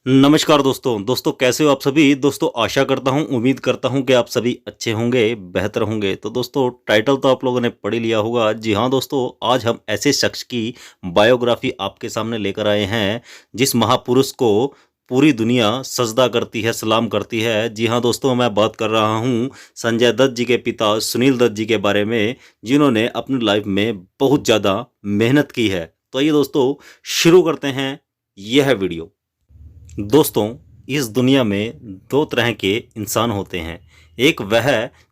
नमस्कार दोस्तों कैसे हो आप सभी। दोस्तों आशा करता हूं, उम्मीद करता हूं कि आप सभी अच्छे होंगे, बेहतर होंगे। तो दोस्तों टाइटल तो आप लोगों ने पढ़ ही लिया होगा। जी हां दोस्तों, आज हम ऐसे शख्स की बायोग्राफी आपके सामने लेकर आए हैं जिस महापुरुष को पूरी दुनिया सजदा करती है, सलाम करती है। जी हां दोस्तों, मैं बात कर रहा हूं संजय दत्त जी के पिता सुनील दत्त जी के बारे में, जिन्होंने अपनी लाइफ में बहुत ज़्यादा मेहनत की है। तो आइए दोस्तों शुरू करते हैं यह वीडियो। दोस्तों, इस दुनिया में दो तरह के इंसान होते हैं। एक वह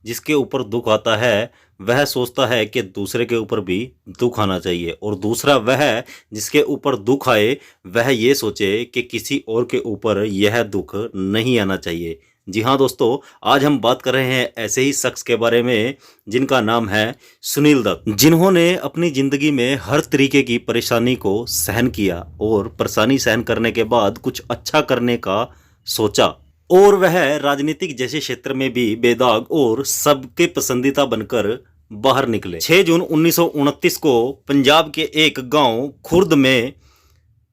जिसके ऊपर दुख आता है, वह सोचता है कि दूसरे के ऊपर भी दुख आना चाहिए, और दूसरा वह जिसके ऊपर दुख आए वह ये सोचे कि किसी और के ऊपर यह दुख नहीं आना चाहिए। जी हाँ दोस्तों, आज हम बात कर रहे हैं ऐसे ही शख्स के बारे में जिनका नाम है सुनील दत्त, जिन्होंने अपनी ज़िंदगी में हर तरीके की परेशानी को सहन किया और परेशानी सहन करने के बाद कुछ अच्छा करने का सोचा, और वह राजनीतिक जैसे क्षेत्र में भी बेदाग और सबके पसंदीदा बनकर बाहर निकले। 6 जून 1929 को पंजाब के एक गांव खुर्द में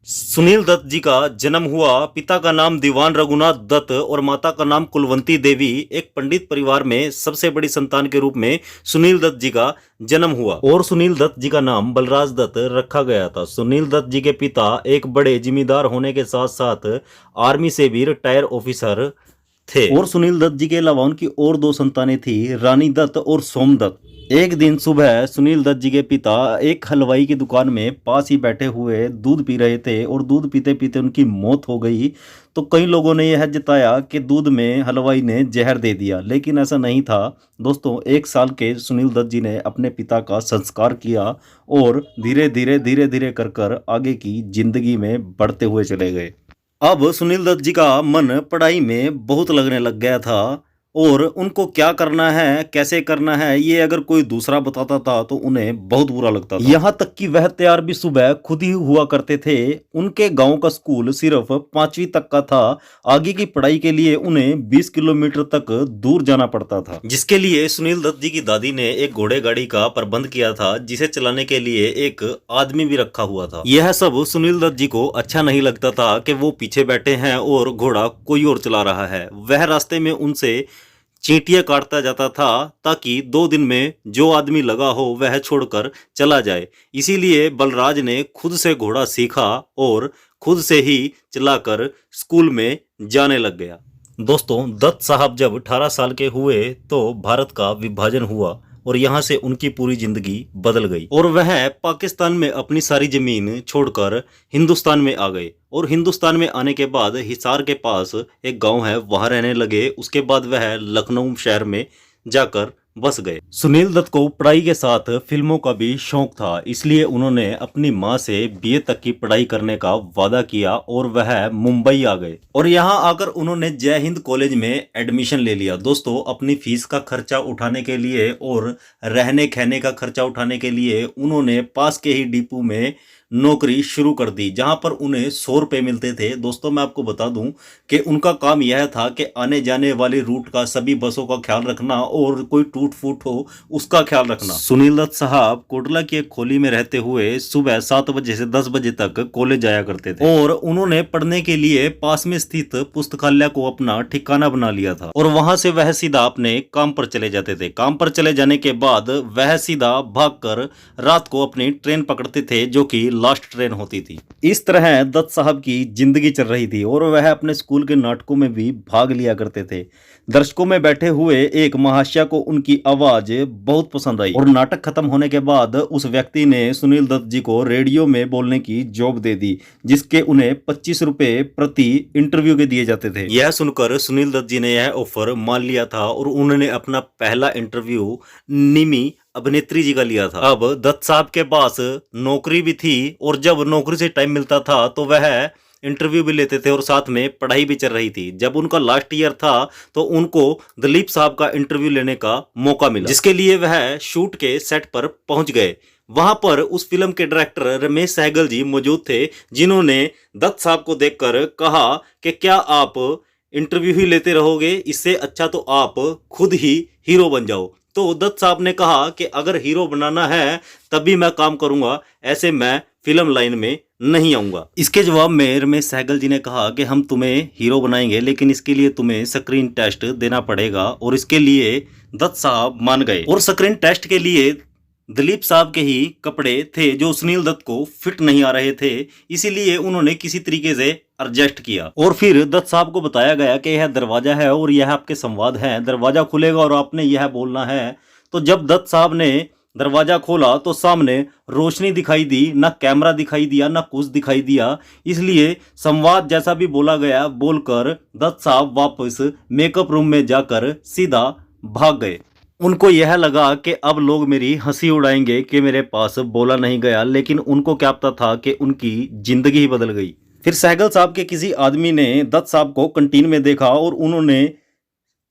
सुनील दत्त जी का जन्म हुआ। पिता का नाम दीवान रघुनाथ दत्त और माता का नाम कुलवंती देवी। एक पंडित परिवार में सबसे बड़ी संतान के रूप में सुनील दत्त जी का जन्म हुआ और सुनील दत्त जी का नाम बलराज दत्त रखा गया था। सुनील दत्त जी के पिता एक बड़े जिम्मेदार होने के साथ साथ आर्मी से भी रिटायर ऑफिसर थे, और सुनील दत्त जी के अलावा उनकी और दो संतानें थी, रानी दत्त और सोम दत्त। एक दिन सुबह सुनील दत्त जी के पिता एक हलवाई की दुकान में पास ही बैठे हुए दूध पी रहे थे और दूध पीते पीते उनकी मौत हो गई। तो कई लोगों ने यह जताया कि दूध में हलवाई ने जहर दे दिया, लेकिन ऐसा नहीं था। दोस्तों, 1 साल के सुनील दत्त जी ने अपने पिता का संस्कार किया और धीरे धीरे कर आगे की जिंदगी में बढ़ते हुए चले गए। अब सुनील दत्त जी का मन पढ़ाई में बहुत लगने लग गया था, और उनको क्या करना है, कैसे करना है, ये अगर कोई दूसरा बताता था तो उन्हें बहुत बुरा लगता था। यहाँ तक कि वह तैयार भी सुबह खुद ही हुआ करते थे। उनके गांव का स्कूल सिर्फ 5वीं तक का था। आगे की पढ़ाई के लिए उन्हें 20 किलोमीटर तक दूर जाना पड़ता था, जिसके लिए सुनील दत्त जी की दादी ने एक घोड़े गाड़ी का प्रबंध किया था, जिसे चलाने के लिए एक आदमी भी रखा हुआ था। यह सब सुनील दत्त जी को अच्छा नहीं लगता था कि वो पीछे बैठे हैं और घोड़ा कोई और चला रहा है। वह रास्ते में उनसे चींटियां काटता जाता था ताकि 2 दिन में जो आदमी लगा हो वह छोड़कर चला जाए। इसीलिए बलराज ने खुद से घोड़ा सीखा और खुद से ही चलाकर स्कूल में जाने लग गया। दोस्तों, दत्त साहब जब 18 साल के हुए तो भारत का विभाजन हुआ और यहाँ से उनकी पूरी जिंदगी बदल गई, और वह पाकिस्तान में अपनी सारी जमीन छोड़कर हिंदुस्तान में आ गए। और हिंदुस्तान में आने के बाद हिसार के पास एक गांव है, वहां रहने लगे। उसके बाद वह लखनऊ शहर में जाकर बस गए। सुनील दत्त को पढ़ाई के साथ फिल्मों का भी शौक था, इसलिए उन्होंने अपनी मां से बीए तक की पढ़ाई करने का वादा किया और वह मुंबई आ गए, और यहां आकर उन्होंने जय हिंद कॉलेज में एडमिशन ले लिया। दोस्तों, अपनी फीस का खर्चा उठाने के लिए और रहने खाने का खर्चा उठाने के लिए उन्होंने पास के ही डिपो में नौकरी शुरू कर दी, जहां पर उन्हें 100 रुपये मिलते थे। दोस्तों, मैं आपको बता दूं कि उनका काम यह था कि आने जाने वाले रूट का, सभी बसों का ख्याल रखना और कोई टूट फूट हो उसका ख्याल रखना। सुनील दत्त साहब कोटला की एक खोली में रहते हुए सुबह 7 बजे से 10 बजे तक कॉलेज जाया करते थे, और उन्होंने पढ़ने के लिए पास में स्थित पुस्तकालय को अपना ठिकाना बना लिया था, और वहां से वह सीधा अपने काम पर चले जाते थे। काम पर चले जाने के बाद वह सीधा भागकर रात को अपनी ट्रेन पकड़ते थे, जो कि लास्ट ट्रेन होती थी। इस तरह दत्त साहब की जिंदगी चल रही थी, और वह अपने स्कूल के नाटकों में भी भाग लिया करते थे। दर्शकों में बैठे हुए एक महाशय को उनकी आवाज बहुत पसंद आई, और नाटक खत्म होने के बाद उस व्यक्ति ने सुनील दत्त जी को रेडियो में बोलने की जॉब दे दी, जिसके उन्हें 25 रुपए प्रति इंटरव्यू के दिए जाते थे। यह सुनकर सुनील दत्त जी ने यह ऑफर मान लिया था, और उन्होंने अपना पहला इंटरव्यू निमी अभिनेत्री जी का लिया था। अब दत्त साहब के पास नौकरी भी थी, और जब नौकरी से टाइम मिलता था तो वह इंटरव्यू भी लेते थे, और साथ में पढ़ाई भी चल रही थी। जब उनका लास्ट ईयर था तो उनको दिलीप साहब का इंटरव्यू लेने का मौका मिला, जिसके लिए वह शूट के सेट पर पहुंच गए। वहां पर उस फिल्म के डायरेक्टर रमेश सहगल जी मौजूद थे, जिन्होंने दत्त साहब को देखकर कहा कि क्या आप इंटरव्यू ही लेते रहोगे, इससे अच्छा तो आप खुद ही हीरो बन जाओ। तो दत्त साहब ने कहा कि अगर हीरो बनाना है तभी मैं काम करूंगा, ऐसे मैं फिल्म लाइन में नहीं आऊंगा। इसके जवाब में रमेश सहगल जी ने कहा कि हम तुम्हें हीरो बनाएंगे, लेकिन इसके लिए तुम्हें स्क्रीन टेस्ट देना पड़ेगा। और इसके लिए दत्त साहब मान गए और स्क्रीन टेस्ट के लिए दिलीप साहब के ही कपड़े थे जो सुनील दत्त को फिट नहीं आ रहे थे, इसीलिए उन्होंने किसी तरीके से एडजस्ट किया। और फिर दत्त साहब को बताया गया कि यह दरवाजा है और यह आपके संवाद है, दरवाजा खुलेगा और आपने यह बोलना है। तो जब दत्त साहब ने दरवाजा खोला तो सामने रोशनी दिखाई दी, ना कैमरा दिखाई दिया, ना कुछ दिखाई दिया। इसलिए संवाद जैसा भी बोला गया बोलकर दत्त साहब वापस मेकअप रूम में जाकर सीधा भाग गए। उनको यह लगा कि अब लोग मेरी हंसी उड़ाएंगे कि मेरे पास बोला नहीं गया, लेकिन उनको क्या पता था कि उनकी जिंदगी ही बदल गई। फिर सहगल साहब के किसी आदमी ने दत्त साहब को कैंटीन में देखा और उन्होंने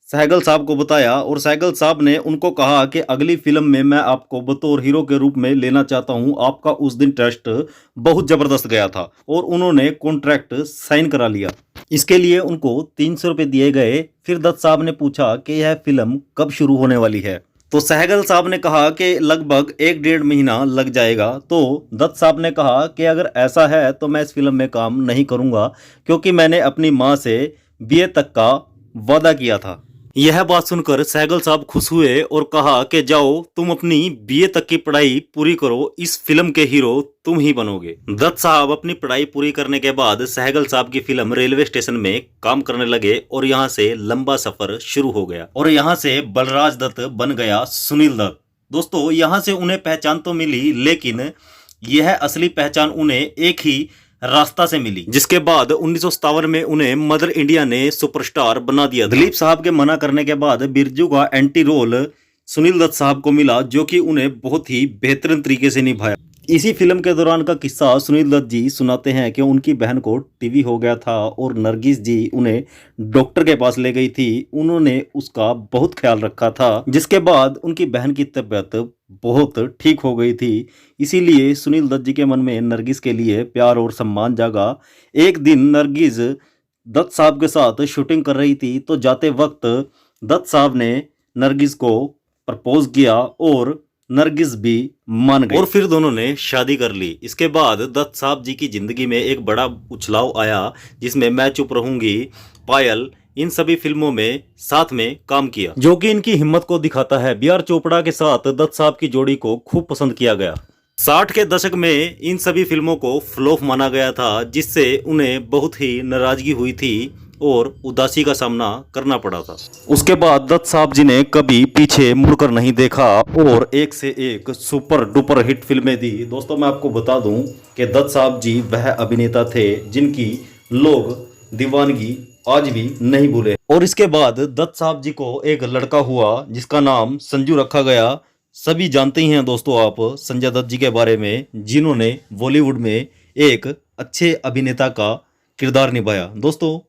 सहगल साहब को बताया और सहगल साहब ने उनको कहा कि अगली फिल्म में मैं आपको बतौर हीरो के रूप में लेना चाहता हूं। आपका उस दिन टेस्ट बहुत जबरदस्त गया था और उन्होंने कॉन्ट्रैक्ट साइन करा लिया। इसके लिए उनको 300 रुपये दिए गए। फिर दत्त साहब ने पूछा कि यह फिल्म कब शुरू होने वाली है, तो सहगल साहब ने कहा कि लगभग 1-1.5 महीना लग जाएगा। तो दत्त साहब ने कहा कि अगर ऐसा है तो मैं इस फिल्म में काम नहीं करूंगा, क्योंकि मैंने अपनी माँ से बीए तक का वादा किया था। यह बात सुनकर सहगल साहब खुश हुए और कहा कि जाओ तुम अपनी बीए तक की पढ़ाई पूरी करो, इस फिल्म के हीरो तुम ही बनोगे। दत्त साहब अपनी पढ़ाई पूरी करने के बाद सहगल साहब की फिल्म रेलवे स्टेशन में काम करने लगे और यहाँ से लंबा सफर शुरू हो गया और यहाँ से बलराज दत्त बन गया सुनील दत्त। दोस्तों यहाँ से उन्हें पहचान तो मिली, लेकिन यह असली पहचान उन्हें एक ही रास्ता से मिली, जिसके बाद 1957 में उन्हें मदर इंडिया ने सुपरस्टार बना दिया। दिलीप साहब के मना करने के बाद बिरजू का एंटी रोल सुनील दत्त साहब को मिला, जो कि उन्हें बहुत ही बेहतरीन तरीके से निभाया। इसी फिल्म के दौरान का किस्सा सुनील दत्त जी सुनाते हैं कि उनकी बहन को टीवी हो गया था और नरगिस जी उन्हें डॉक्टर के पास ले गई थी। उन्होंने उसका बहुत ख्याल रखा था, जिसके बाद उनकी बहन की तबीयत बहुत ठीक हो गई थी। इसीलिए सुनील दत्त जी के मन में नरगिस के लिए प्यार और सम्मान जागा। एक दिन नरगिस दत्त साहब के साथ शूटिंग कर रही थी, तो जाते वक्त दत्त साहब ने नरगिस को प्रपोज किया और नरगिस भी मान गई और फिर दोनों ने शादी कर ली। इसके बाद दत्त साहब जी की जिंदगी में एक बड़ा उछलाव आया, जिसमें मैं चुप रहूंगी, पायल, इन सभी फिल्मों में साथ में काम किया, जो कि इनकी हिम्मत को दिखाता है। बी.आर. चोपड़ा के साथ दत्त साहब की जोड़ी को खूब पसंद किया गया। 60 के दशक में इन सभी फिल्मों को फ्लॉप माना गया था, जिससे उन्हें बहुत ही नाराजगी हुई थी और उदासी का सामना करना पड़ा था। उसके बाद दत्त साहब जी ने कभी पीछे मुड़कर नहीं देखा और एक से एक सुपर डुपर हिट फिल्में दी। दोस्तों मैं आपको बता दूं कि दत्त साहब जी वह अभिनेता थे जिनकी लोग दीवानगी आज भी नहीं भूले। और इसके बाद दत्त साहब जी को एक लड़का हुआ जिसका नाम संजू रखा गया। सभी जानते ही हैं दोस्तों आप संजय दत्त जी के बारे में, जिन्होंने बॉलीवुड में एक अच्छे अभिनेता का किरदार निभाया। दोस्तों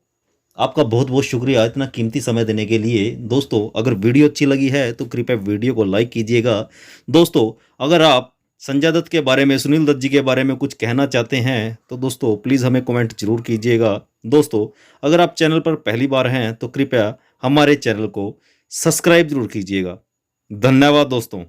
आपका बहुत बहुत शुक्रिया इतना कीमती समय देने के लिए। दोस्तों अगर वीडियो अच्छी लगी है तो कृपया वीडियो को लाइक कीजिएगा। दोस्तों अगर आप संजय दत्त के बारे में, सुनील दत्त जी के बारे में कुछ कहना चाहते हैं तो दोस्तों प्लीज़ हमें कमेंट जरूर कीजिएगा। दोस्तों अगर आप चैनल पर पहली बार हैं तो कृपया हमारे चैनल को सब्सक्राइब जरूर कीजिएगा। धन्यवाद दोस्तों।